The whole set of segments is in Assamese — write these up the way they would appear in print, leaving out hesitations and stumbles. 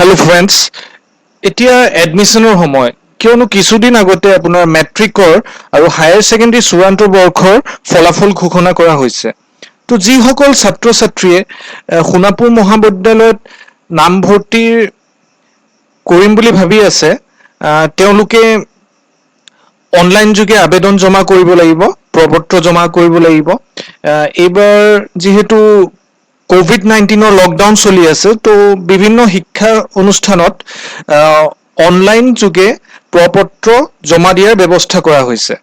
হেল্ল' ফ্ৰেণ্ডছ, এতিয়া এডমিশ্যনৰ সময়। কিয়নো কিছুদিন আগতে আপোনাৰ মেট্ৰিকৰ আৰু হায়াৰ ছেকেণ্ডেৰী চূড়ান্ত বৰ্ষৰ ফলাফল ঘোষণা কৰা হৈছে। তো যিসকল ছাত্ৰ ছাত্ৰীয়ে সোণাপুৰ মহাবিদ্যালয়ত নামভৰ্তি কৰিম বুলি ভাবি আছে, তেওঁলোকে অনলাইন যোগে আবেদন জমা কৰিব লাগিব, প্ৰপত্ৰ জমা কৰিব লাগিব। এইবাৰ যিহেতু COVID-19 লকডাউন চলি আছে, তো বিভিন্ন শিক্ষা অনুষ্ঠানত অনলাইন যোগে প্ৰপত্ৰ জমা দিয়াৰ ব্যৱস্থা কৰা হৈছে।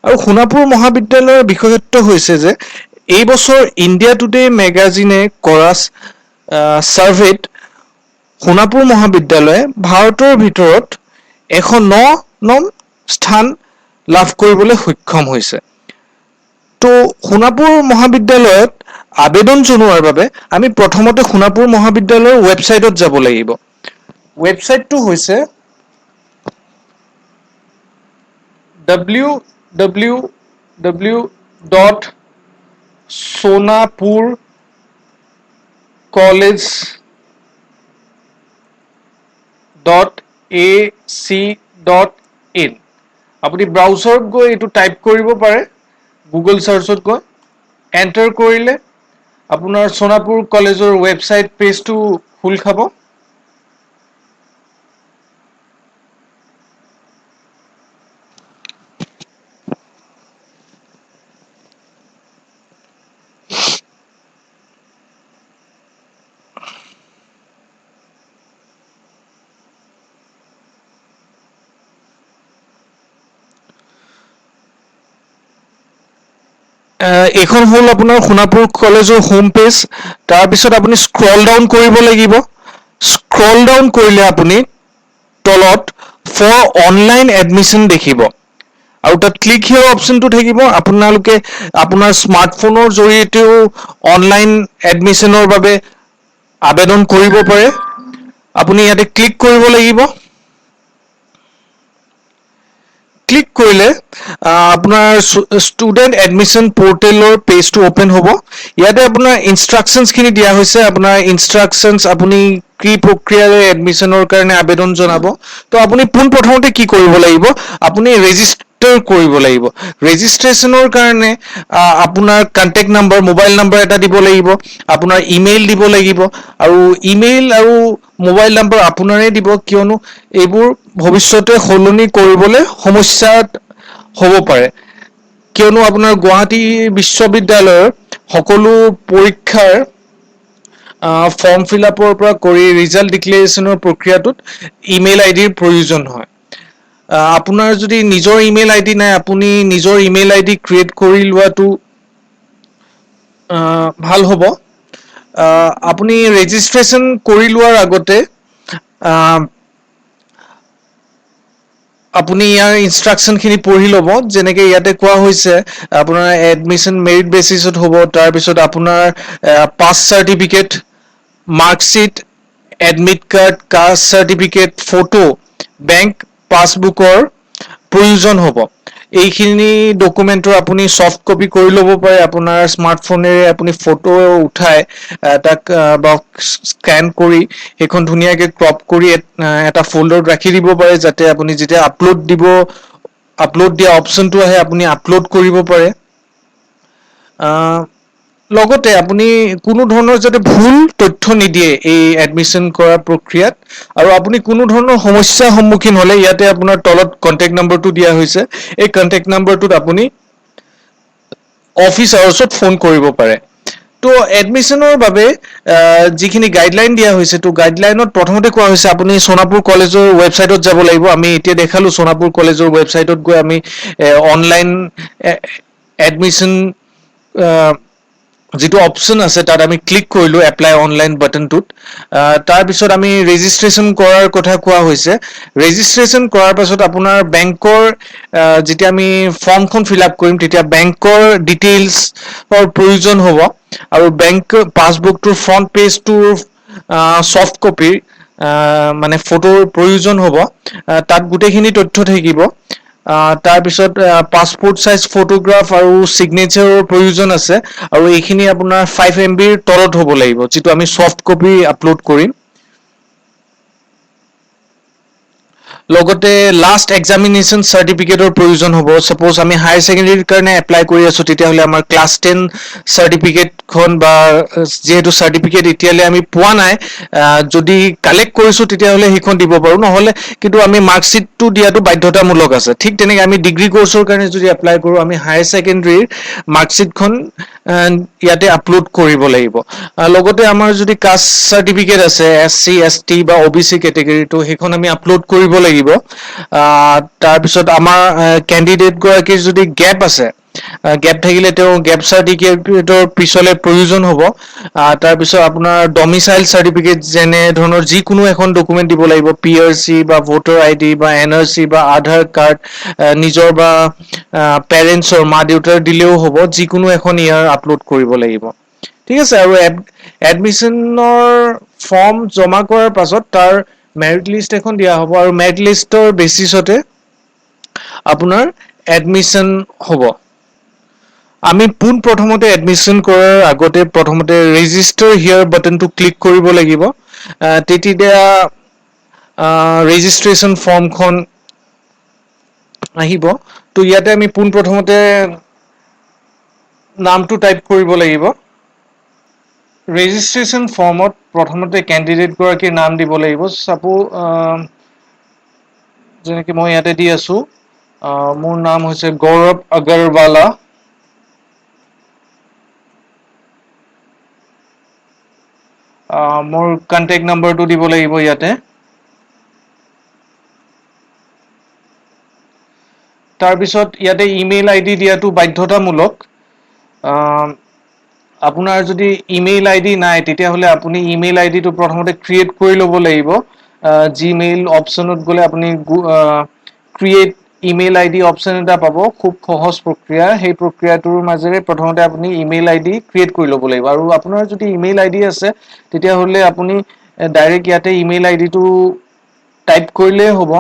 আৰু সোণাপুৰ মহাবিদ্যালয়ৰ বিশেষত্ব হৈছে যে এইবছৰ ইণ্ডিয়া টুডে মেগাজিনে কৰা ছাৰ্ভেত সোণাপুৰ মহাবিদ্যালয়ে ভাৰতৰ ভিতৰত 109নং স্থান লাভ কৰিবলৈ সক্ষম হৈছে। তো সোণাপুৰ মহাবিদ্যালয়ত আবেদন জনোৱাৰ বাবে আমি প্ৰথমতে সোণাপুৰ মহাবিদ্যালয়ৰ ৱেবছাইটত যাব লাগিব। ৱেবছাইটটো হৈছে www.sonapurcollege.ac.in। আপুনি ব্ৰাউজাৰত গৈ এইটো টাইপ কৰিব পাৰে, গুগল চাৰ্চত গৈ এণ্টাৰ কৰিলে আপোনাৰ সোণাপুৰ কলেজৰ ৱেবছাইট পেজটো খোল খাব। এইখন হ'ল আপোনাৰ সোণাপুৰ কলেজৰ হোম পেজ। তাৰপিছত আপুনি স্ক্ৰল ডাউন কৰিব লাগিব। স্ক্ৰল ডাউন কৰিলে আপুনি তলত ফৰ অনলাইন এডমিশ্যন দেখিব আৰু তাত ক্লিক হিয়াৰ অপশ্যনটো থাকিব। আপোনালোকে আপোনাৰ স্মাৰ্টফোনৰ জৰিয়তেও অনলাইন এডমিশ্যনৰ বাবে আবেদন কৰিব পাৰে। আপুনি ইয়াতে ক্লিক কৰিব লাগিব। ক্লিক কৰিলে আপোনাৰ ষ্টুডেণ্ট এডমিশ্যন পৰ্টেলৰ পেজটো অ'পেন হ'ব। ইয়াতে আপোনাৰ ইনষ্ট্ৰাকশ্যনছখিনি দিয়া হৈছে। আপোনাৰ ইনষ্ট্ৰাকশ্যনছ আপুনি কি প্ৰক্ৰিয়াৰে এডমিশ্যনৰ কাৰণে আবেদন জনাব। তো আপুনি পোনপ্ৰথমতে কি কৰিব লাগিব, আপুনি ৰেজিষ্টাৰ কৰিব লাগিব। ৰেজিষ্ট্ৰেশ্যনৰ কাৰণে আপোনাৰ কণ্টেক্ট নাম্বাৰ, মোবাইল নাম্বাৰ এটা দিব লাগিব, আপোনাৰ ইমেইল দিব লাগিব। আৰু ইমেইল আৰু মোবাইল নাম্বাৰ আপোনাৰে দিব, কিয়নো এইবোৰ ভৱিষ্যতে সলনি কৰিবলৈ সমস্যাত হ'ব পাৰে। কিয়নো আপোনাৰ গুৱাহাটী বিশ্ববিদ্যালয়ৰ সকলো পৰীক্ষাৰ ফৰ্ম ফিল আপৰ পৰা কৰি ৰিজাল্ট ডিক্লেৰেশ্যনৰ প্ৰক্ৰিয়াটোত ইমেইল আইডিৰ প্ৰয়োজন হয়। আপোনাৰ যদি নিজৰ ইমেইল আইডি নাই, আপুনি নিজৰ ইমেইল আইডি ক্ৰিয়েট কৰি লোৱাটো ভাল হ'ব। আপুনি ৰেজিষ্ট্ৰেশ্যন কৰি লোৱাৰ আগতে আপুনি ইয়াৰ ইনষ্ট্ৰাকশ্যনখিনি পঢ়ি ল'ব। যেনেকে ইয়াতে কোৱা হৈছে আপোনাৰ এডমিশ্যন মেৰিট বেচিছত হ'ব। তাৰপিছত আপোনাৰ pass certificate, marksheet, admit card, caste certificate, photo, bank পাছবুকৰ প্ৰয়োজন হ'ব। এইখিনি ডকুমেণ্টৰ আপুনি ছফ্ট কপি কৰি ল'ব পাৰে। আপোনাৰ স্মাৰ্টফোনেৰে আপুনি ফটো উঠাই তাক বা স্কেন কৰি সেইখন ধুনীয়াকৈ ক্ৰপ কৰি এটা ফল্ডাৰত ৰাখি দিব পাৰে, যাতে আপুনি যেতিয়া আপলোড দিয়া অপশ্যনটো আহে আপুনি আপলোড কৰিব পাৰে। লগতে আপুনি কোনো ধৰণৰ যাতে ভুল তথ্য নিদিয়ে এই এডমিশ্যন কৰা প্ৰক্ৰিয়াত। আৰু আপুনি কোনো ধৰণৰ সমস্যাৰ সন্মুখীন হ'লে ইয়াতে আপোনাৰ তলত কণ্টেক্ট নম্বৰটো দিয়া হৈছে। এই কণ্টেক্ট নম্বৰটোত আপুনি অফিচ আৱাৰ্ছত ফোন কৰিব পাৰে। তো এডমিশ্যনৰ বাবে যিখিনি গাইডলাইন দিয়া হৈছে, তো গাইডলাইনত প্ৰথমতে কোৱা হৈছে আপুনি সোণাপুৰ কলেজৰ ৱেবছাইটত যাব লাগিব। আমি এতিয়া দেখালোঁ সোণাপুৰ কলেজৰ ৱেবছাইটত গৈ আমি অনলাইন এডমিশ্যন যিটো অপশ্যন আছে তাত আমি ক্লিক কৰিলোঁ, এপ্লাই অনলাইন বাটনটোত। তাৰপিছত আমি ৰেজিষ্ট্ৰেশ্যন কৰাৰ কথা কোৱা হৈছে। ৰেজিষ্ট্ৰেশ্যন কৰাৰ পাছত আপোনাৰ বেংকৰ যেতিয়া আমি ফৰ্মখন ফিল আপ কৰিম, তেতিয়া বেংকৰ ডিটেইলছৰ প্ৰয়োজন হ'ব। আৰু বেংক পাছবুকটোৰ ফ্ৰণ্ট পেজটোৰ ছফ্ট কপি মানে ফটোৰ প্ৰয়োজন হ'ব। তাত গোটেইখিনি তথ্য থাকিব। তাৰপিছত পাছপোৰ্ট চাইজ ফটোগ্ৰাফ আৰু ছিগনেচাৰৰ প্ৰয়োজন আছে। আৰু এইখিনি আপোনাৰ 5 MB তলত হ'ব লাগিব, যিটো আমি ছফ্ট কপি আপলোড কৰিম। লগতে লাষ্ট এক্সামিনেশ্যন চাৰ্টিফিকেটৰ প্ৰয়োজন হ'ব। ছাপ'জ আমি হায়াৰ ছেকেণ্ডেৰীৰ কাৰণে এপ্লাই কৰি আছোঁ, তেতিয়াহ'লে আমাৰ ক্লাছ 10 চাৰ্টিফিকেটখন বা যিহেতু চাৰ্টিফিকেট এতিয়ালৈ আমি পোৱা নাই, যদি কালেক্ট কৰিছোঁ তেতিয়াহ'লে সেইখন দিব পাৰোঁ, নহ'লে কিন্তু আমি মাৰ্কশ্বিটটো দিয়াটো বাধ্যতামূলক আছে। ঠিক তেনেকৈ আমি ডিগ্ৰী কৰ্চৰ কাৰণে যদি এপ্লাই কৰোঁ, আমি হায়াৰ ছেকেণ্ডেৰীৰ মাৰ্কশ্বিটখন ইয়াতে আপলোড কৰিব লাগিব। লগতে আমাৰ যদি কাষ্ট চাৰ্টিফিকেট আছে, SC ST বা OBC কেটেগৰীটো, সেইখন আমি আপলোড কৰিব লাগিব। তাৰপিছত আমাৰ কেণ্ডিডেট গৰাকীৰ যদি গেপ আছে, গেপ থাকিলে তেওঁ গেপ চাৰ্টিফিকেটৰ পিছলে প্ৰয়োজন হ'ব। তাৰপিছত আপোনাৰ ডমিচাইল চাৰ্টিফিকেট যেনে ধৰণৰ যিকোনো এখন ডকুমেণ্ট দিব লাগিব, PRC বা ভোটাৰ ID বা NRC বা আধাৰ কাৰ্ড, নিজৰ বা পেৰেণ্টছৰ মা দেউতাৰ দিলেও হ'ব, যিকোনো এখন ইয়াৰ আপলোড কৰিব লাগিব। ঠিক আছে। আৰু এডমিশ্যনৰ ফৰ্ম জমা কৰাৰ পাছত তাৰ মেৰিট লিষ্ট এখন দিয়া হ'ব, আৰু মেৰিট লিষ্টৰ বেচিছতে আপোনাৰ এডমিশ্যন হ'ব। আমি পোন প্ৰথমতে এডমিশ্যন কৰাৰ আগতে প্ৰথমতে ৰেজিষ্টাৰ হিয়াৰ বাটনটো ক্লিক কৰিব লাগিব। তেতিয়া ৰেজিষ্ট্ৰেশ্যন ফৰ্মখন আহিব। তো ইয়াতে আমি পোন প্ৰথমতে নামটো টাইপ কৰিব লাগিব। ৰেজিষ্ট্ৰেশ্যন ফৰ্মত প্ৰথমতে কেণ্ডিডেট গৰাকীৰ নাম দিব লাগিব। যেনেকে মই ইয়াতে দি আছোঁ, মোৰ নাম হৈছে গৌৰৱ আগৰৱালা। মোৰ কণ্টেক্ট নম্বৰটো দিব লাগিব ইয়াতে। তাৰপিছত ইয়াতে ইমেইল ID দিয়াটো বাধ্যতামূলক। আপোনাৰ যদি ইমেইল ID নাই, তেতিয়াহ'লে আপুনি ইমেইল IDটো প্ৰথমতে ক্ৰিয়েট কৰি ল'ব লাগিব। জিমেইল অপশ্যনত গ'লে আপুনি ক্ৰিয়েট ইমেইল ID অপশ্যন এটা পাব, খুব সহজ প্ৰক্ৰিয়া। সেই প্ৰক্ৰিয়াটোৰ মাজেৰে প্ৰথমতে আপুনি ইমেইল ID ক্ৰিয়েট কৰি ল'ব লাগিব। আৰু আপোনাৰ যদি ইমেইল ID আছে, তেতিয়াহ'লে আপুনি ডাইৰেক্ট ইয়াতে ইমেইল IDটো টাইপ কৰিলেই হ'ব।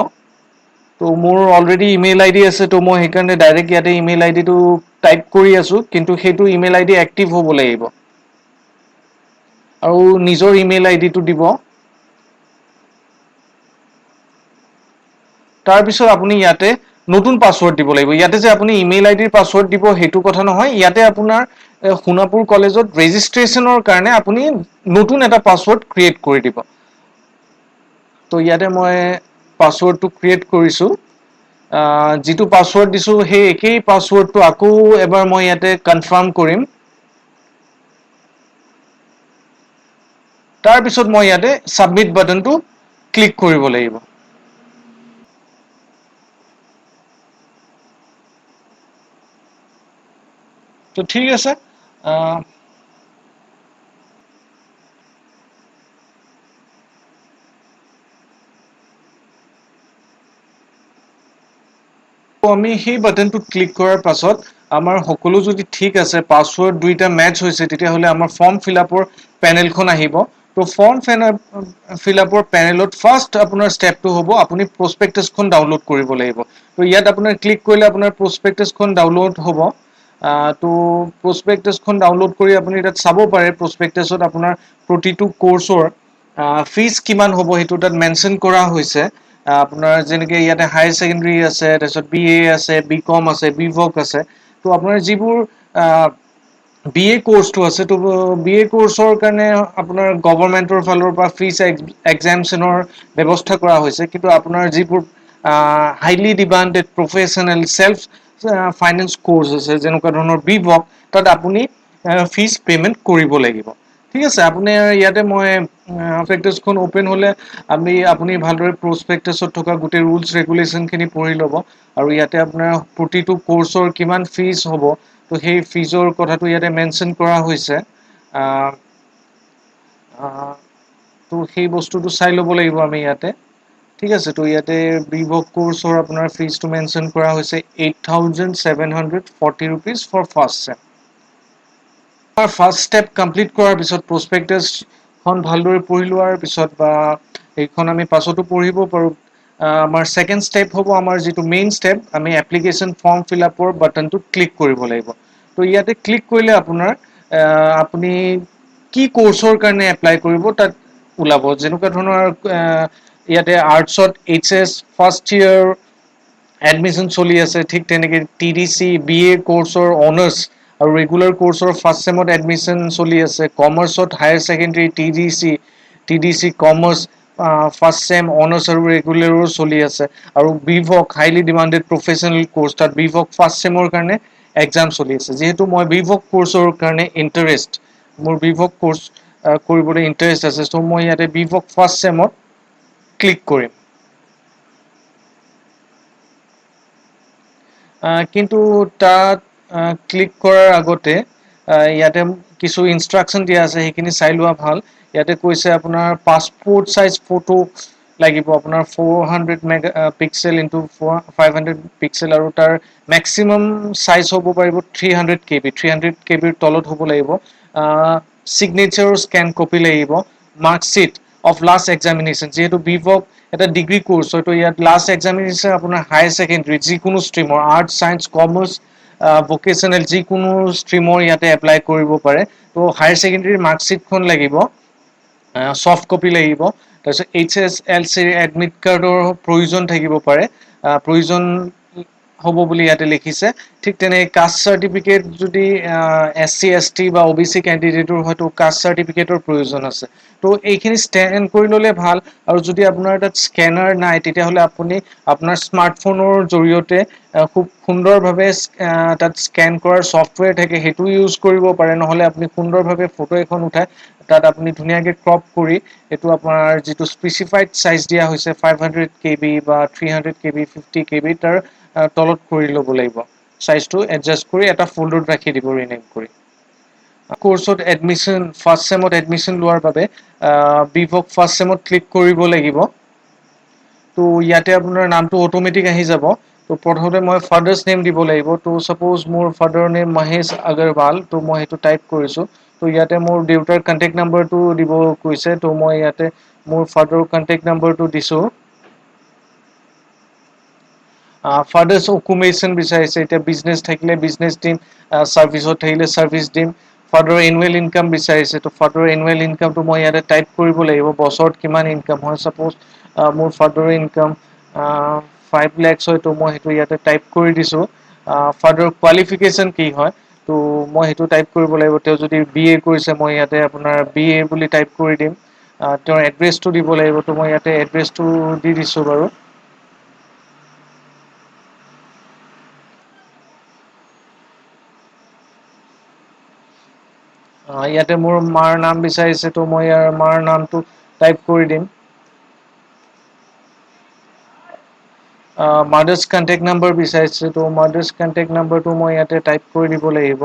তো মোৰ অলৰেডি ইমেইল ID আছে, তো মই সেইকাৰণে ডাইৰেক্ট ইয়াতে ইমেইল IDটো টাইপ কৰি আছোঁ, কিন্তু সেইটো ইমেইল ID এক্টিভ হ'ব লাগিব। আৰু নিজৰ ইমেইল IDটো দিব। তাৰপিছত আপুনি ইয়াতে নতুন পাছৱৰ্ড দিব লাগিব। ইয়াতে যে আপুনি ইমেইল IDৰ পাছৱৰ্ড দিব, সেইটো কথা নহয়। ইয়াতে আপোনাৰ সোণাপুৰ কলেজত ৰেজিষ্ট্ৰেশ্যনৰ কাৰণে আপুনি নতুন এটা পাছৱৰ্ড ক্ৰিয়েট কৰি দিব। তো ইয়াতে মই পাছৱৰ্ডটো ক্ৰিয়েট কৰিছোঁ। যিটো পাছৱৰ্ড দিছোঁ, সেই একেই পাছৱৰ্ডটো আকৌ এবাৰ মই ইয়াতে কনফাৰ্ম কৰিম। তাৰপিছত মই ইয়াতে ছাবমিট বাটনটো ক্লিক কৰিব লাগিব। তো ঠিক আছে। আমি সেই বাটনটোত ক্লিক কৰাৰ পাছত আমাৰ সকলো যদি ঠিক আছে, পাছৱৰ্ড দুইটা মেটচ হৈছে, তেতিয়াহ'লে আমাৰ ফৰ্ম ফিলআপৰ পেনেলখন আহিব। তো ফৰ্ম ফিলআপৰ পেনেলত ফাৰ্ষ্ট আপোনাৰ ষ্টেপটো হ'ব, আপুনি প্ৰছপেক্টাছখন ডাউনলোড কৰিব লাগিব। তো ইয়াত আপোনাৰ ক্লিক কৰিলে আপোনাৰ প্ৰছপেক্টাছখন ডাউনলোড হ'ব। তো প্ৰছপেক্টাছখন ডাউনলোড কৰি আপুনি তাত চাব পাৰে। প্ৰছপেক্টাছত আপোনাৰ প্ৰতিটো কৰ্চৰ ফিজ কিমান হ'ব সেইটো তাত মেনশ্যন কৰা হৈছে। আপোনাৰ যেনেকৈ ইয়াতে হায়াৰ ছেকেণ্ডেৰী আছে, তাৰপিছত BA আছে, BCom আছে, BVoc আছে। তো আপোনাৰ যিবোৰ BA কৰ্চটো আছে, তো BA কৰ্চৰ কাৰণে আপোনাৰ গভৰ্ণমেণ্টৰ ফালৰ পৰা ফিজ এক্সামশ্যনৰ ব্যৱস্থা কৰা হৈছে। কিন্তু আপোনাৰ যিবোৰ highly demanded professional self finance course আছে, যেনেকুৱা ধৰণৰ BVoc, তাত আপুনি ফিজ পে'মেণ্ট কৰিব লাগিব। ঠিক আছে। আপুনি ইয়াতে মই প্ৰছপেক্টাছখন অ'পেন হ'লে আপুনি ভালদৰে প্ৰছপেক্টাছত থকা গোটেই ৰুলছ ৰেগুলেশ্যনখিনি পঢ়ি ল'ব। আৰু ইয়াতে আপোনাৰ প্ৰতিটো কৰ্চৰ কিমান ফিজ হ'ব, তো সেই ফিজৰ কথাটো ইয়াতে মেনশ্যন কৰা হৈছে। তো সেই বস্তুটো চাই ল'ব লাগিব আমি ইয়াতে। ঠিক আছে। তো ইয়াতে BVoc কৰ্চৰ আপোনাৰ ফিজটো মেনশ্যন কৰা হৈছে 8,740 rupees for first sem. First step complete কৰাৰ পিছত প্ৰছপেক্টাছখন ভালদৰে পঢ়ি লোৱাৰ পিছত, বা সেইখন আমি পাছতো পঢ়িব পাৰোঁ, আমাৰ ছেকেণ্ড ষ্টেপ হ'ব আমাৰ যিটো মেইন ষ্টেপ, আমি এপ্লিকেশ্যন ফৰ্ম ফিলআপৰ বাটনটোত ক্লিক কৰিব লাগিব। তো ইয়াতে ক্লিক কৰিলে আপোনাৰ আপুনি কি কৰ্চৰ কাৰণে এপ্লাই কৰিব তাত ওলাব। যেনেকুৱা ধৰণৰ ইয়াতে আৰ্টছত HS ফাৰ্ষ্ট ইয়াৰ এডমিশ্যন চলি আছে, ঠিক তেনেকৈ TDC BA কোৰ্চৰ অনাৰ্ছ আৰু ৰেগুলাৰ কোৰ্চৰ ফাৰ্ষ্ট ছেমত এডমিশ্যন চলি আছে। কমাৰ্চত higher secondary TDC commerce first sem honours আৰু ৰেগুলাৰো চলি আছে। আৰু BVOC highly demanded professional course, তাত BVOC ফাৰ্ষ্ট ছেমৰ কাৰণে এক্সাম চলি আছে। যিহেতু মই BVOC কোৰ্চৰ কাৰণে মোৰ BVOC কোৰ্চ কৰিবলৈ ইণ্টাৰেষ্ট আছে, চ' মই ইয়াতে BVOC ফাৰ্ষ্ট ছেমত ক্লিক কৰিম। কিন্তু তাত ক্লিক কৰাৰ আগতে ইয়াতে কিছু ইনষ্ট্ৰাকশ্যন দিয়া আছে, সেইখিনি চাই লোৱা ভাল। ইয়াতে কৈছে আপোনাৰ পাছপোৰ্ট চাইজ ফটো লাগিব, আপোনাৰ 400 পিক্সেল ইনটু 500 পিক্সেল, আৰু তাৰ মেক্সিমাম চাইজ হ'ব পাৰিব 300 KB। 300 KBৰ তলত হ'ব লাগিব। ছিগনেচাৰ স্কেন কপি লাগিব। মাৰ্কশ্বিট অফ লাষ্ট এক্সামিনেশ্যন, যিহেতু BVOC এটা ডিগ্ৰী কোৰ্চ, হয়তো ইয়াত লাষ্ট এক্সামিনেশ্যন আপোনাৰ হায়াৰ ছেকেণ্ডেৰী যিকোনো ষ্ট্ৰীমৰ আৰ্টছ ছায়েন্স কমাৰ্চ ভকেশ্যনেল যিকোনো ষ্ট্ৰীমৰ ইয়াতে এপ্লাই কৰিব পাৰে। ত' হায়াৰ ছেকেণ্ডেৰীৰ মাৰ্কশ্বিটখন লাগিব, ছফ্ট কপি লাগিব। তাৰপিছত HSLC এডমিট কাৰ্ডৰ প্ৰয়োজন থাকিব পাৰে, প্ৰয়োজন হ'ব বুলি ইয়াতে লিখিছে। ঠিক তেনে কাষ্ট চাৰ্টিফিকেট যদি SC ST বা OBC কেণ্ডিডেটৰ হয়তো কাষ্ট চাৰ্টিফিকেটৰ প্ৰয়োজন আছে। ত' এইখিনি স্কেন কৰি ল'লে ভাল। আৰু যদি আপোনাৰ তাত স্কেনাৰ নাই, তেতিয়াহ'লে আপুনি আপোনাৰ স্মাৰ্টফোনৰ জৰিয়তে খুব সুন্দৰভাৱে তাত স্কেন কৰাৰ ছফ্টৱেৰ থাকে, সেইটো ইউজ কৰিব পাৰে। নহ'লে আপুনি সুন্দৰভাৱে ফটো এখন উঠাই তাত আপুনি ধুনীয়াকৈ ক্ৰপ কৰি এইটো আপোনাৰ যিটো স্পেচিফাইড চাইজ দিয়া হৈছে 500 KB বা 300 KB 50 KB, তাৰ তলত কৰি ল'ব লাগিব। চাইজটো এডজাষ্ট কৰি এটা ফল্ডত ৰাখি দিব ৰিনেম কৰি। কোৰ্চত এডমিশ্যন ফাৰ্ষ্ট ছেমত এডমিশ্যন লোৱাৰ বাবে BVOC ফাৰ্ষ্ট ছেমত ক্লিক কৰিব লাগিব। ত' ইয়াতে আপোনাৰ নামটো অট'মেটিক আহি যাব। ত' প্ৰথমতে মই ফাদাৰ্ছ নেম দিব লাগিব। ত' ছাপ'জ মোৰ ফাদাৰৰ নেম মহেশ আগৰৱাল, ত' মই সেইটো টাইপ কৰিছোঁ। ত' ইয়াতে মোৰ দেউতাৰ কণ্টেক্ট নাম্বাৰটো দিব কৈছে, ত' মই ইয়াতে মোৰ ফাদাৰৰ কণ্টেক্ট নাম্বাৰটো দিছোঁ। ফাদাৰ্ছ অকুপেশ্যন বিচাৰিছে, এতিয়া বিজনেছ থাকিলে বিজনেছ দিম, ছাৰ্ভিচত থাকিলে ছাৰ্ভিচ দিম। ফাদাৰৰ এনুৱেল ইনকাম বিচাৰিছে, ত' ফাদাৰৰ এনুৱেল ইনকামটো মই ইয়াতে টাইপ কৰিব লাগিব, বছৰত কিমান ইনকাম হয়। ছাপ'জ মোৰ ফাদাৰৰ ইনকাম 5 lakhs হয়, ত' মই সেইটো ইয়াতে টাইপ কৰি দিছোঁ। ফাদাৰৰ কোৱালিফিকেশ্যন কি হয়, ত' মই সেইটো টাইপ কৰিব লাগিব। তেওঁ যদি BA কৰিছে, মই ইয়াতে আপোনাৰ BA বুলি টাইপ কৰি দিম। তেওঁৰ এড্ৰেছটো দিব লাগিব, ত' মই ইয়াতে এড্ৰেছটো দি দিছোঁ বাৰু। ইয়াতে মোৰ মাৰ নাম বিচাৰিছে, ত' মই ইয়াৰ মাৰ নামটো টাইপ কৰি দিম। মাদাৰ্ছ কণ্টেক্ট নাম্বাৰ বিচাৰিছে, ত' মাদাৰ্ছ কণ্টেক্ট নাম্বাৰটো মই ইয়াতে টাইপ কৰি দিব লাগিব।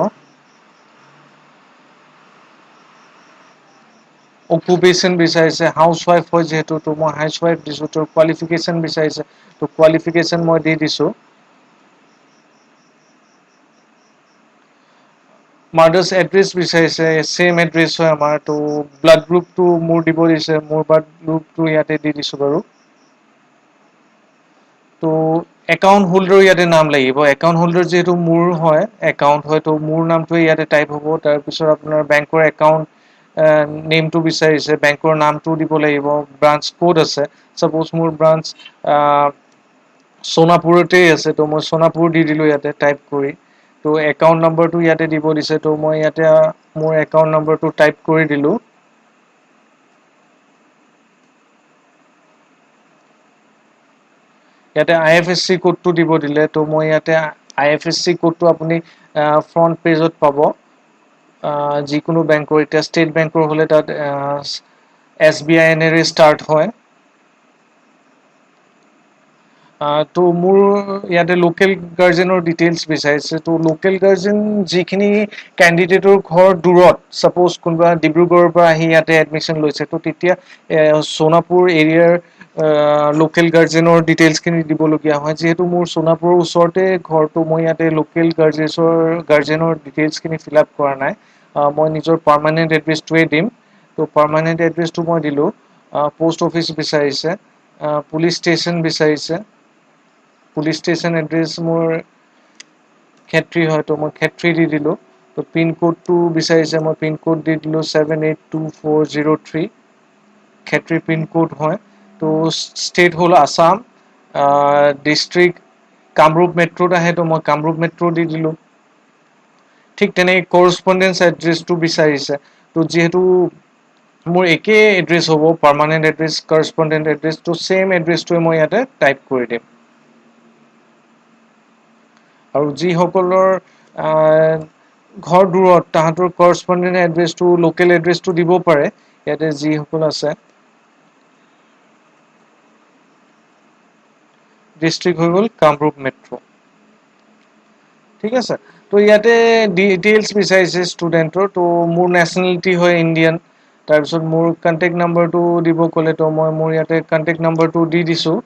অকুপেশ্যন বিচাৰিছে, হাউচ ৱাইফ হয় যিহেতু, ত' মই হাউচ ৱাইফ দিছোঁ। ত' কোৱালিফিকেশ্যন বিচাৰিছে, ত' কোৱালিফিকেশ্যন মই দি দিছোঁ। মাদাৰ্ছ এড্ৰেছ বিচাৰিছে, ছেইম এড্ৰেছ হয় আমাৰ। ত' ব্লাড গ্ৰুপটো মোৰ দিব দিছে, মোৰ ব্লাড গ্ৰুপটো ইয়াতে দি দিছোঁ বাৰু। ত' একাউণ্ট হোল্ডাৰ ইয়াতে নাম লাগিব। একাউণ্ট হোল্ডাৰ যিহেতু মোৰ হয়, একাউণ্ট হয়, ত' মোৰ নামটোৱে ইয়াতে টাইপ হ'ব। তাৰপিছত আপোনাৰ বেংকৰ একাউণ্ট নেমটো বিচাৰিছে, বেংকৰ নামটো দিব লাগিব, ব্ৰাঞ্চ ক'ত আছে। ছাপ'জ মোৰ ব্ৰাঞ্চ সোণাপুৰতেই আছে, ত' মই সোণাপুৰ দি দিলোঁ ইয়াতে টাইপ কৰি। ত' একাউণ্ট নম্বৰটো ইয়াতে দিব দিছে, ত' মই ইয়াতে মোৰ একাউণ্ট নম্বৰটো টাইপ কৰি দিলোঁ। ইয়াতে IFSC কোডটো দিব দিলে, ত' মই ইয়াতে IFSC কোডটো আপুনি ফ্ৰণ্ট পেজত পাব। যিকোনো বেংকৰ, এতিয়া ষ্টেট বেংকৰ হ'লে তাত SBI নেৰে ষ্টাৰ্ট হয়। ত' মোৰ ইয়াতে লোকেল গাৰ্জেনৰ ডিটেইলছ বিচাৰিছে। ত' লোকেল গাৰ্জেন যিখিনি কেণ্ডিডেটৰ ঘৰ দূৰত, ছাপ'জ কোনোবা ডিব্ৰুগড়ৰ পৰা আহি ইয়াতে এডমিশ্যন লৈছে, ত' তেতিয়া সোণাপুৰ এৰিয়াৰ লোকেল গাৰ্জেনৰ ডিটেইলছখিনি দিবলগীয়া হয়। যিহেতু মোৰ সোণাপুৰৰ ওচৰতে ঘৰটো, মই ইয়াতে লোকেল গাৰ্জেনৰ ডিটেইলছখিনি ফিল আপ কৰা নাই। মই নিজৰ পাৰ্মানেণ্ট এড্ৰেছটোৱে দিম। ত' পাৰ্মানেণ্ট এড্ৰেছটো মই দিলোঁ। পোষ্ট অফিচ বিচাৰিছে, পুলিচ ষ্টেচন বিচাৰিছে। পুলিচ ষ্টেচন এড্ৰেছ মোৰ খেত্ৰী হয়, ত' মই খেত্ৰী দি দিলোঁ। ত' পিনক'ডটো বিচাৰিছে, মই পিনক'ড দি দিলোঁ 78240 খেত্ৰী পিনক'ড হয়। তো ষ্টেট হ'ল আসাম, ডিষ্ট্ৰিক্ট কামৰূপ মেট্ৰ'ত আহে, তো মই কামৰূপ মেট্ৰ' দি দিলোঁ। ঠিক তেনেকৈ কৰস্পণ্ডেঞ্চ এড্ৰেছটো বিচাৰিছে, তো যিহেতু মোৰ একেই এড্ৰেছ হ'ব, পাৰ্মানেণ্ট এড্ৰেছ, কৰস্পণ্ডেণ্ট এড্ৰেছ, তো ছেইম এড্ৰেছটোৱে মই ইয়াতে টাইপ কৰি দিম। আৰু যিসকলৰ ঘৰ দূৰত, তাহাঁতৰ কৰস্পণ্ডেণ্ট এড্ৰেছটো, লোকেল এড্ৰেছটো দিব পাৰে। ইয়াতে যিসকল আছে, ডিষ্ট্ৰিক্ট হৈ গ'ল কামৰূপ মেট্ৰ'। ঠিক আছে, তো ইয়াতে ডিটেইলছ বিচাৰিছে ষ্টুডেণ্টৰ, তো মোৰ নেশ্যনেলিটি হয় ইণ্ডিয়ান। তাৰপিছত মোৰ কণ্টেক্ট নাম্বাৰটো দিব ক'লে, তো মই মোৰ ইয়াতে কণ্টেক্ট নাম্বাৰটো দি দিছোঁ।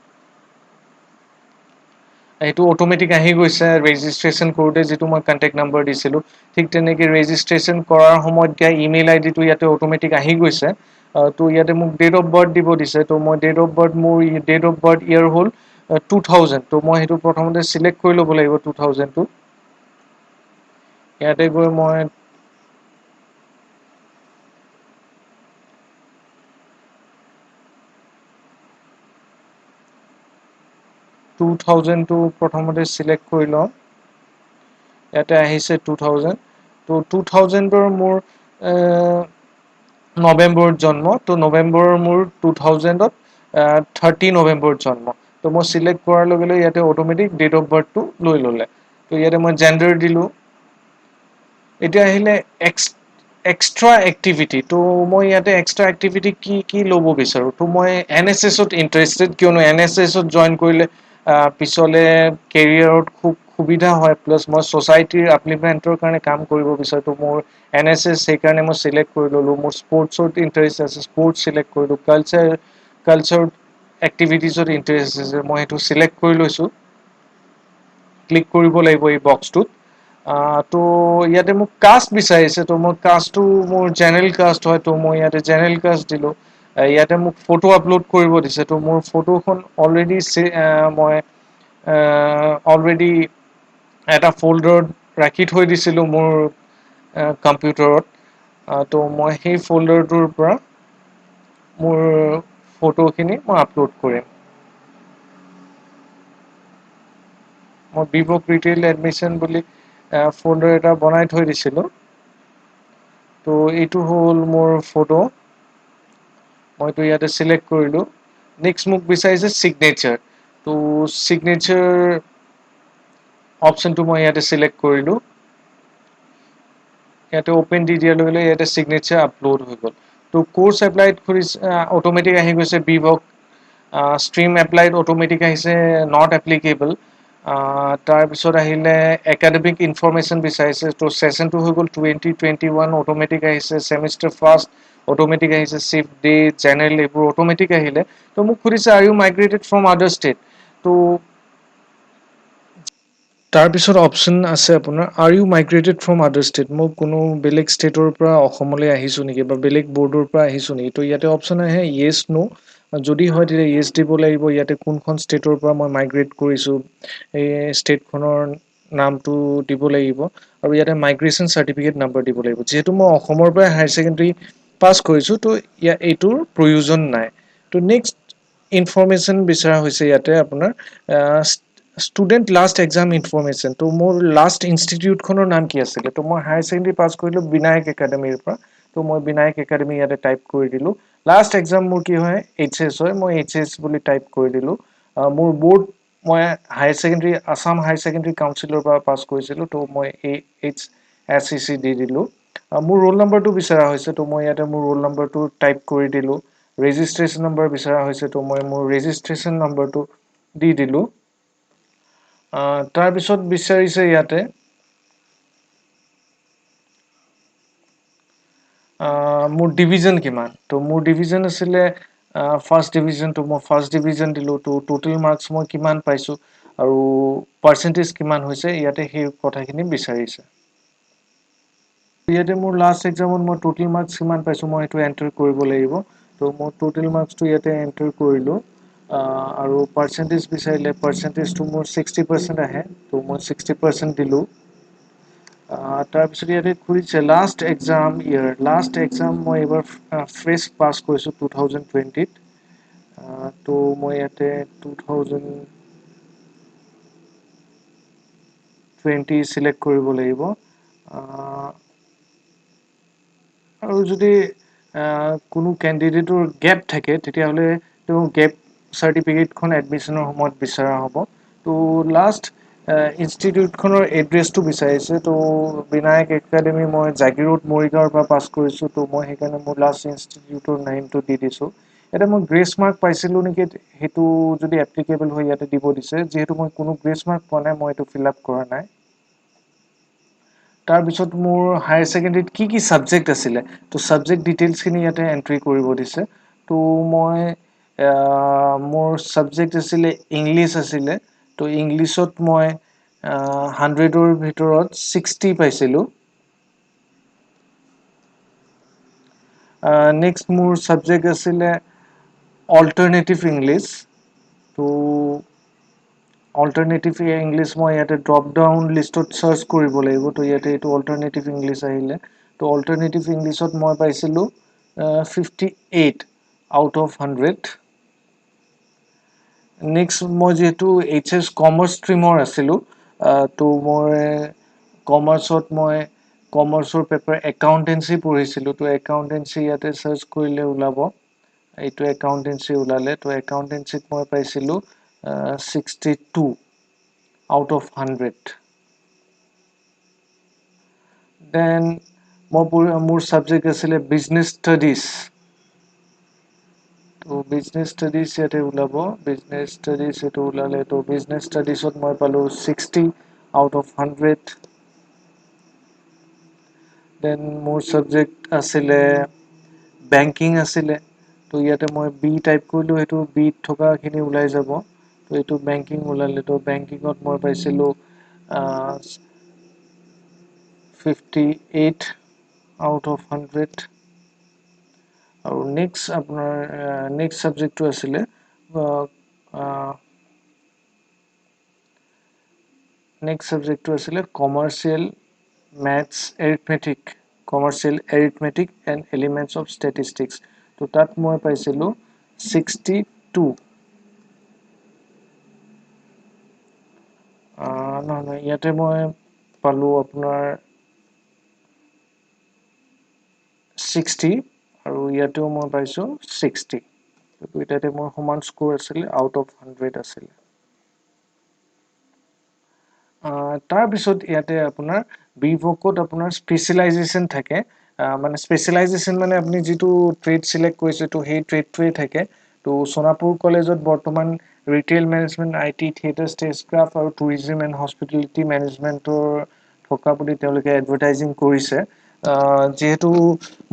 এইটো অট'মেটিক আহি গৈছে ৰেজিষ্ট্ৰেশ্যন কৰোঁতে, যিটো মই কণ্টেক্ট নাম্বাৰ দিছিলোঁ। ঠিক তেনেকৈ ৰেজিষ্ট্ৰেশ্যন কৰাৰ সময়ত দিয়া ইমেইল আই ডিটো ইয়াতে অট'মেটিক আহি গৈছে। তো ইয়াতে মোক ডেট অফ বাৰ্থ দিব দিছে, তো মই ডেট অফ বাৰ্থ, মোৰ ডেট অফ বাৰ্থ ইয়েৰ হ'ল 2000, তো মই সেইটো প্ৰথমতে চিলেক্ট কৰি ল'ব লাগিব 2000টো। ইয়াতে গৈ মই 2000টো প্ৰথমতে চিলেক্ট কৰি লওঁ। ইয়াতে আহিছে 2000, তো 2000ৰ মোৰ নৱেম্বৰত জন্ম, তো নৱেম্বৰৰ মোৰ 2000ত 30 নৱেম্বৰত জন্ম। তো মই চিলেক্ট কৰাৰ লগে লগে ইয়াতে অট'মেটিক ডেট অফ বাৰ্থটো লৈ ল'লে। তো ইয়াতে মই জেণ্ডাৰ দিলোঁ। এতিয়া আহিলে এক্সট্ৰা এক্টিভিটি, তো মই ইয়াতে এক্সট্ৰা এক্টিভিটি কি কি ল'ব বিচাৰোঁ, তো মই NSSত ইণ্টাৰেষ্টেড, কিয়নো NSSত জইন কৰিলে পিছলৈ কেৰিয়াৰত খুব সুবিধা হয়, প্লাছ মই ছ'চাইটিৰ আপলিমেণ্টৰ কাৰণে কাম কৰিব বিচাৰোঁ। তো মোৰ NSS সেইকাৰণে মই চিলেক্ট কৰি ল'লোঁ। মোৰ স্পৰ্টছত ইণ্টাৰেষ্ট আছে, স্পৰ্টছ চিলেক্ট কৰিলোঁ। কালচাৰ এক্টিভিটিছত ইণ্টাৰেষ্ট আছে, মই সেইটো চিলেক্ট কৰি লৈছোঁ। ক্লিক কৰিব লাগিব এই বক্সটোত। তো ইয়াতে মোক কাষ্ট বিচাৰিছে, তো মই কাষ্টটো মোৰ জেনেৰেল কাষ্ট হয়, তো মই ইয়াতে জেনেৰেল কাষ্ট দিলোঁ। ইয়াতে মোক ফটো আপলোড কৰিব দিছে, তো মোৰ ফটোখন অলৰেডি মই অলৰেডি এটা ফল্ডাৰত ৰাখি থৈ দিছিলোঁ মোৰ কম্পিউটাৰত। তো মই সেই ফল্ডাৰটোৰ পৰা মোৰ ফটোখিনি মই আপলোড কৰিম। মই ভিভ' ৰিটেইল এডমিশ্যন বুলি ফল্ডাৰ এটা বনাই থৈ দিছিলোঁ। তো এইটো হ'ল মোৰ ফটো, মইতো ইয়াতে চিলেক্ট কৰিলোঁ। নেক্সট মোক বিচাৰিছে ছিগনেচাৰ, তো ছিগনেচাৰ অপশ্যনটো মই ইয়াতে চিলেক্ট কৰিলোঁ। ইয়াতে অ'পেন দি দিয়াৰ লগে লগে ইয়াতে ছিগনেচাৰ আপলোড হৈ গ'ল। তো কোৰ্চ এপ্লাইড অট'মেটিক আহি গৈছে ভিভ'। ষ্ট্ৰীম এপ্লাইড অট'মেটিক আহিছে নট এপ্লিকেবল। তাৰপিছত আহিলে একাডেমিক ইনফৰমেশ্যন বিচাৰিছে, তো ছেশ্যনটো হৈ গ'ল 2021 অট'মেটিক আহিছে। ছেমিষ্টাৰ ফাৰ্ষ্ট অট'মেটিক আহিছে। চিফ্ট ডে, জেনেৰেল, এইবোৰ অট'মেটিক আহিলে। তো মোক সুধিছে আৰ ইউ মাইগ্ৰেটেড ফ্ৰম আদাৰ ষ্টেট, তো তাৰপিছত অপশ্যন আছে আপোনাৰ আৰ ইউ মাইগ্ৰেটেড ফ্ৰম আদাৰ ষ্টেট, মই কোনো বেলেগ ষ্টেটৰ পৰা অসমলৈ আহিছোঁ নেকি, বা বেলেগ বৰ্ডৰ পৰা আহিছোঁ নেকি। তো ইয়াতে অপশ্যন আহে য়েছ ন', যদি হয় তেতিয়া য়েছ দিব লাগিব। ইয়াতে কোনখন ষ্টেটৰ পৰা মই মাইগ্ৰেট কৰিছোঁ এই ষ্টেটখনৰ নামটো দিব লাগিব, আৰু ইয়াতে মাইগ্ৰেশ্যন চাৰ্টিফিকেট নাম্বাৰ দিব লাগিব। যিহেতু মই অসমৰ পৰাই হায়াৰ ছেকেণ্ডেৰী পাছ কৰিছোঁ, তো এইটোৰ প্ৰয়োজন নাই। তো নেক্সট ইনফৰমেশ্যন বিচৰা হৈছে ইয়াতে আপোনাৰ ষ্টুডেণ্ট লাষ্ট এক্সাম ইনফৰমেশ্যন, তো মোৰ লাষ্ট ইনষ্টিটিউটখনৰ নাম কি আছিলে, তো মই হায়াৰ ছেকেণ্ডেৰী পাছ কৰিলোঁ বিনায়ক একাডেমীৰ পৰা, তো মই বিনায়ক একাডেমী ইয়াতে টাইপ কৰি দিলোঁ। লাষ্ট এক্সাম মোৰ কি হয় HS হয়, মই HS বুলি টাইপ কৰি দিলোঁ। মোৰ বৰ্ড মই higher secondary Assam higher secondary কাউন্সিলৰ পৰা পাছ কৰিছিলোঁ, তো মই HSCC দি দিলোঁ। মোৰ ৰোল নাম্বাৰটো বিচৰা হৈছে, তো মই ইয়াতে মোৰ ৰোল নাম্বাৰটো টাইপ কৰি দিলোঁ। ৰেজিষ্ট্ৰেশ্যন নম্বৰ বিচৰা হৈছে, তো মই মোৰ ৰেজিষ্ট্ৰেশ্যন নম্বৰটো দি দিলোঁ। তাৰপিছত বিচাৰিছে ইয়াতে মোৰ ডিভিজন কিমান, তো মোৰ ডিভিজন আছিলে ফাৰ্ষ্ট ডিভিজন, তো মই ফাৰ্ষ্ট ডিভিজন দিলোঁ। তো টোটেল মাৰ্কছ মই কিমান পাইছোঁ আৰু পাৰ্চেণ্টেজ কিমান হৈছে, ইয়াতে সেই কথাখিনি বিচাৰিছে। ইয়াতে মোৰ লাষ্ট এক্সামত মই টোটেল মাৰ্কছ কিমান পাইছোঁ মই সেইটো এণ্টাৰ কৰিব লাগিব। তো মই টোটেল মাৰ্কছটো ইয়াতে এণ্টাৰ কৰিলোঁ। আৰু পাৰ্চেণ্টেজ বিচাৰিলে, পাৰ্চেণ্টেজটো মোৰ 60% আহে, তো মই 60% দিলোঁ। তাৰপিছত ইয়াতে খুজিছে লাষ্ট এক্সাম ইয়াৰ, লাষ্ট এক্সাম মই এইবাৰ ফ্ৰেছ পাছ কৰিছোঁ 2020ত। তো মই ইয়াতে 2020 চিলেক্ট কৰিব লাগিব। আৰু যদি কোনো কেণ্ডিডেটৰ গেপ থাকে তেতিয়াহ'লে তেওঁ গেপ চাৰ্টিফিকেটখন এডমিশ্যনৰ সময়ত বিচৰা হ'ব। তো লাষ্ট ইনষ্টিটিউটখনৰ এড্ৰেছটো বিচাৰিছে। তো বিনায়ক একাডেমি মই জাগিৰোড মৰিগাঁৱৰ পৰা পাছ কৰিছোঁ। তো মই সেইকাৰণে মোৰ লাষ্ট ইনষ্টিটিউটৰ নেমটো দি দিছোঁ। ইয়াতে মই গ্ৰেছ মাৰ্ক পাইছিলোঁ নেকি, সেইটো যদি এপ্লিকেবল হয় ইয়াতে দিব দিছে। যিহেতু মই কোনো গ্ৰেছ মাৰ্ক পোৱা নাই, মই এইটো ফিল আপ কৰা নাই। তাৰপিছত মোৰ হায়াৰ ছেকেণ্ডেৰীত কি ছাবজেক্ট আছিলে, তো ছাবজেক্ট ডিটেইলছখিনি ইয়াতে এণ্ট্ৰি কৰিব দিছে। তো মই মোৰ ছাবজেক্ট আছিলে ইংলিছ আছিলে। তো ইংলিছত মই 100ৰ ভিতৰত 60 পাইছিলোঁ। নেক্সট মোৰ ছাবজেক্ট আছিলে অল্টাৰনেটিভ ইংলিছ। তো অল্টাৰনেটিভ ইংলিছ মই ইয়াতে ড্ৰপ ডাউন লিষ্টত চাৰ্চ কৰিব লাগিব। তো ইয়াতে এইটো অল্টাৰনেটিভ ইংলিছ আহিলে। তো অল্টাৰনেটিভ ইংলিছত মই পাইছিলোঁ 58 আউট অফ 100। নেক্সট মই যিহেতু HS কমাৰ্চ ষ্ট্ৰীমৰ আছিলোঁ, তো মই কমাৰ্চৰ পেপাৰ একাউণ্টেঞ্চি পঢ়িছিলোঁ। তো একাউণ্টেঞ্চি ইয়াতে চাৰ্চ কৰিলে ওলাব। এইটো একাউণ্টেঞ্চি ওলালে। তো একাউণ্টেঞ্চিত মই পাইছিলোঁ 62 আউট অফ 100। দেন মোৰ ছাবজেক্ট আছিলে বিজনেছ ষ্টাডিজ। তো বিজনেছ ষ্টাডিজ ইয়াতে ওলাব। বিজনেছ ষ্টাডিজ এইটো ওলালে। তো বিজনেছ ষ্টাডিজত মই পালোঁ 60 আউট অফ 100। দেন মোৰ ছাবজেক্ট আছিলে বেংকিং আছিলে। তো ইয়াতে মই বি টাইপ কৰিলোঁ, সেইটো বিত থকাখিনি ওলাই যাব। তো এইটো বেংকিং ওলালে। তো বেংকিঙত মই পাইছিলোঁ 58 আউট অফ 100। আৰু নেক্সট ছাবজেক্টটো আছিলে commercial maths arithmetic. Commercial arithmetic and elements of statistics. তো তাত মই পাইছিলোঁ 62। নহয়, ইয়াতে মই পালোঁ আপোনাৰ 60 আৰু ইয়াতেও মই পাইছোঁ 60। দুইটাতে মোৰ সমান স্ক'ৰ আছিলে, আউট অফ 100 আছিলে। তাৰপিছত ইয়াতে আপোনাৰ বিভোকত আপোনাৰ স্পেচিয়েলাইজেশ্যন থাকে। মানে স্পেচিয়েলাইজেশ্যন মানে আপুনি যিটো ট্ৰেড চিলেক্ট কৰিছে, তো সেই ট্ৰেডটোৱে থাকে। তো সোণাপুৰ কলেজত বৰ্তমান ৰিটেইল মেনেজমেণ্ট, IT, থিয়েটাৰ, ষ্টেজক্ৰাফ্ট আৰু টুৰিজিম এণ্ড হস্পিটেলিটি মেনেজমেণ্টৰ থকা বুলি তেওঁলোকে এডভাৰটাইজিং কৰিছে। যিহেতু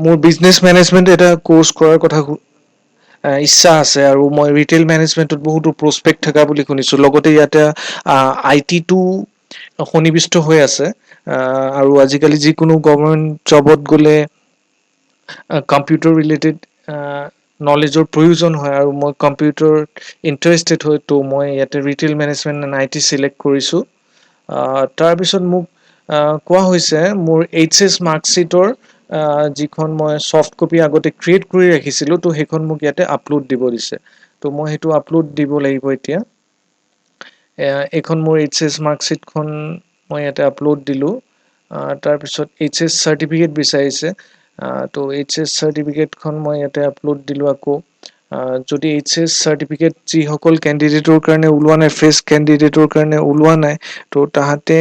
মোৰ বিজনেছ মেনেজমেণ্ট এটা কোৰ্চ কৰাৰ কথা ইচ্ছা আছে, আৰু মই ৰিটেইল মেনেজমেণ্টত বহুতো প্ৰস্পেক্ট থকা বুলি শুনিছোঁ। লগতে ইয়াতে IT টো সন্নিৱিষ্ট হৈ আছে। আৰু আজিকালি যিকোনো গভৰ্ণমেণ্ট জবত গ'লে কম্পিউটাৰ ৰিলেটেড নলেজৰ প্ৰয়োজন হয়, আৰু মই কম্পিউটাৰত ইণ্টাৰেষ্টেড হয়। তো মই ইয়াতে retail management and IT select কৰিছোঁ। তাৰপিছত মোক কোৱা হৈছে মোৰ HS মাৰ্কশ্বিটৰ যিখন মই ছফ্ট কপি আগতে ক্ৰিয়েট কৰি ৰাখিছিলোঁ, তো সেইখন মোক ইয়াতে আপলোড দিব দিছে। তো মই সেইটো আপলোড দিব লাগিব এতিয়া। এইখন মোৰ HS মাৰ্কশ্বিটখন মই ইয়াতে আপলোড দিলোঁ। তাৰপিছত HS চাৰ্টিফিকেট বিচাৰিছে। তো HS চাৰ্টিফিকেটখন মই ইয়াতে আপলোড দিলোঁ আকৌ। যদি HS চাৰ্টিফিকেট যিসকল কেণ্ডিডেটৰ কাৰণে ওলোৱা নাই, ফ্ৰেছ কেণ্ডিডেটৰ কাৰণে ওলোৱা নাই, তো তাহাঁতে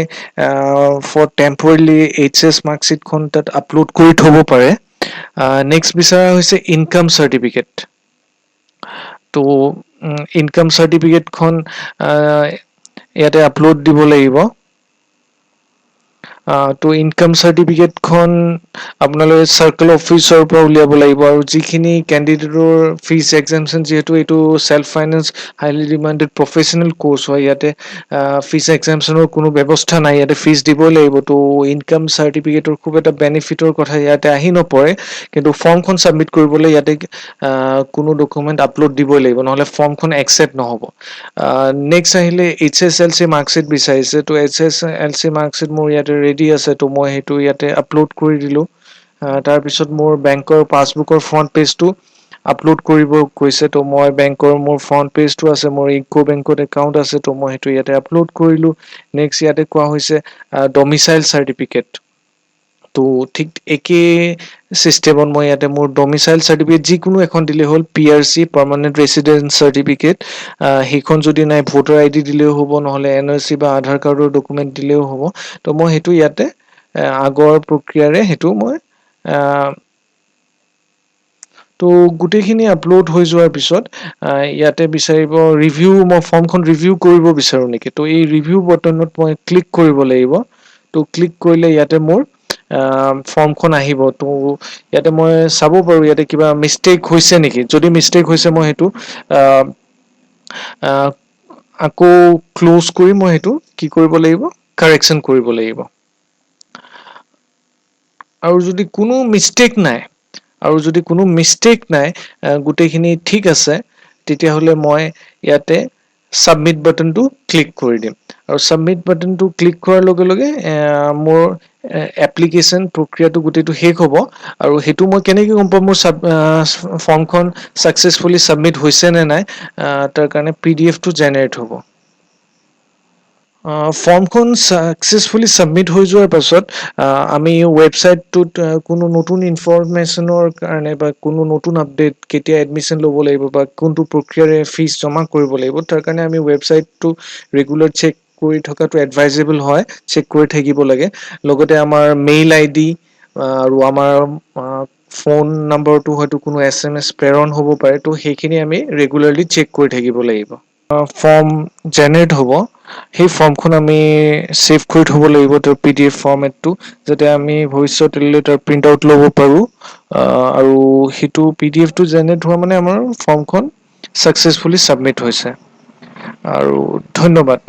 ফৰ টেম্পৰেলি HS মাৰ্কশ্বিটখন তাত আপলোড কৰি থ'ব পাৰে। নেক্সট বিচৰা হৈছে ইনকাম চাৰ্টিফিকেট। তো ইনকাম চাৰ্টিফিকেটখন ইয়াতে আপলোড দিব লাগিব। তো ইনকাম চাৰ্টিফিকেটখন আপোনালোকে চাৰ্কল অফিচৰ পৰা উলিয়াব লাগিব। আৰু যিখিনি কেণ্ডিডেটৰ ফিজ এক্সামশ্যন, যিহেতু এইটো self finance highly demanded professional course হয়, ইয়াতে ফিজ এক্সামশ্যনৰ কোনো ব্যৱস্থা নাই, ইয়াতে ফিজ দিবই লাগিব। তো ইনকাম চাৰ্টিফিকেটৰ খুব এটা বেনিফিটৰ কথা ইয়াতে আহি নপৰে। কিন্তু ফৰ্মখন ছাবমিট কৰিবলৈ ইয়াতে কোনো ডকুমেণ্ট আপলোড দিবই লাগিব, নহ'লে ফৰ্মখন একচেপ্ট নহ'ব। নেক্সট আহিলে HSLC মাৰ্কশ্বিট বিচাৰিছে। তো HSLC মাৰ্কশ্বিট মোৰ ইয়াতে ৰেডি আছে। তো মই সেইটো ইয়াতে আপলোড কৰি দিলোঁ। তাৰপিছত মোৰ বেংকৰ পাছবুকৰ ফ্ৰণ্ট পেজটো আপলোড কৰিব কৈছে। ত' মই বেংকৰ মোৰ ফ্ৰণ্ট পেজটো আছে, মোৰ ইউকো বেংকত একাউণ্ট আছে, ত' মই সেইটো ইয়াতে আপলোড কৰিলোঁ। নেক্সট ইয়াতে কোৱা হৈছে ডমিচাইল চাৰ্টিফিকেট। ত' ঠিক একে চিষ্টেমত মই ইয়াতে মোৰ ডমিচাইল চাৰ্টিফিকেট যিকোনো এখন দিলে হ'ল, PRC পাৰ্মানেণ্ট ৰেচিডেন্স চাৰ্টিফিকেট। সেইখন যদি নাই ভোটাৰ ID দিলেও হ'ব, নহ'লে NRC বা আধাৰ কাৰ্ডৰ ডকুমেণ্ট দিলেও হ'ব। ত' মই সেইটো ইয়াতে আগৰ প্ৰক্ৰিয়াৰে সেইটো মই আহ ত' গোটেইখিনি আপলোড হৈ যোৱাৰ পিছত ইয়াতে বিচাৰিব ৰিভিউ, মই ফৰ্মখন ৰিভিউ কৰিব বিচাৰো নেকি? ত' এই ৰিভিউ বটনত মই ক্লিক কৰিব লাগিব। ত' ক্লিক কৰিলে ইয়াতে মোৰ ফৰ্মখন আহিব। ত' ইয়াতে মই চাব পাৰো ইয়াতে কিবা মিষ্টেক হৈছে নেকি? যদি মিষ্টেক হৈছে মই সেইটো আহ আহ আকৌ ক্ল'জ কৰি মই সেইটো কি কৰিব লাগিব? কাৰেকচন কৰিব লাগিব। আৰু যদি কোনো মিষ্টেক নাই, গোটেইখিনি ঠিক আছে, তেতিয়াহ'লে মই ইয়াতে ছাবমিট বাটনটো ক্লিক কৰি দিম। আৰু ছাবমিট বাটনটো ক্লিক কৰাৰ লগে লগে মোৰ এপ্লিকেশ্যন প্ৰক্ৰিয়াটো গোটেইটো শেষ হ'ব। আৰু সেইটো মই কেনেকে গম পাম মোৰ ফৰ্মখন ছাকচেছফুলি ছাবমিট হৈছে নে নাই? তাৰ কাৰণে PDF টো জেনেৰেট হ'ব। ফৰ্মখন ছাকচেছফুলি ছাবমিট হৈ যোৱাৰ পাছত আমি ৱেবছাইটটোত কোনো নতুন ইনফৰমেশ্যনৰ কাৰণে বা কোনো নতুন আপডেট কেতিয়া এডমিশ্যন ল'ব লাগিব বা কোনটো প্ৰক্ৰিয়াৰে ফিজ জমা কৰিব লাগিব, তাৰ কাৰণে আমি ৱেবছাইটটো ৰেগুলাৰ চেক কৰি থকাটো এডভাইজেবল হয়, চেক কৰি থাকিব লাগে। লগতে আমাৰ মেইল ID আৰু আমাৰ ফোন নম্বৰটো হয়তো কোনো SMS প্ৰেৰণ হ'ব পাৰে, ত' সেইখিনি আমি ৰেগুলাৰলি চেক কৰি থাকিব লাগিব। ফৰ্ম জেনেৰেট হ'ব। সেই ফৰ্মখন আমি ছেভ কৰি থব লাগিব, তাৰ PDF ফৰ্মেটটো, যাতে আমি ভৱিষ্যতলৈ তাৰ প্ৰিন্ট আউট ল'ব পাৰো। আৰু সেইটো PDF টো জেনেৰেট হোৱা মানে আমাৰ ফৰ্মখন ছাকচেছফুলি ছাবমিট হৈছে। আৰু ধন্যবাদ।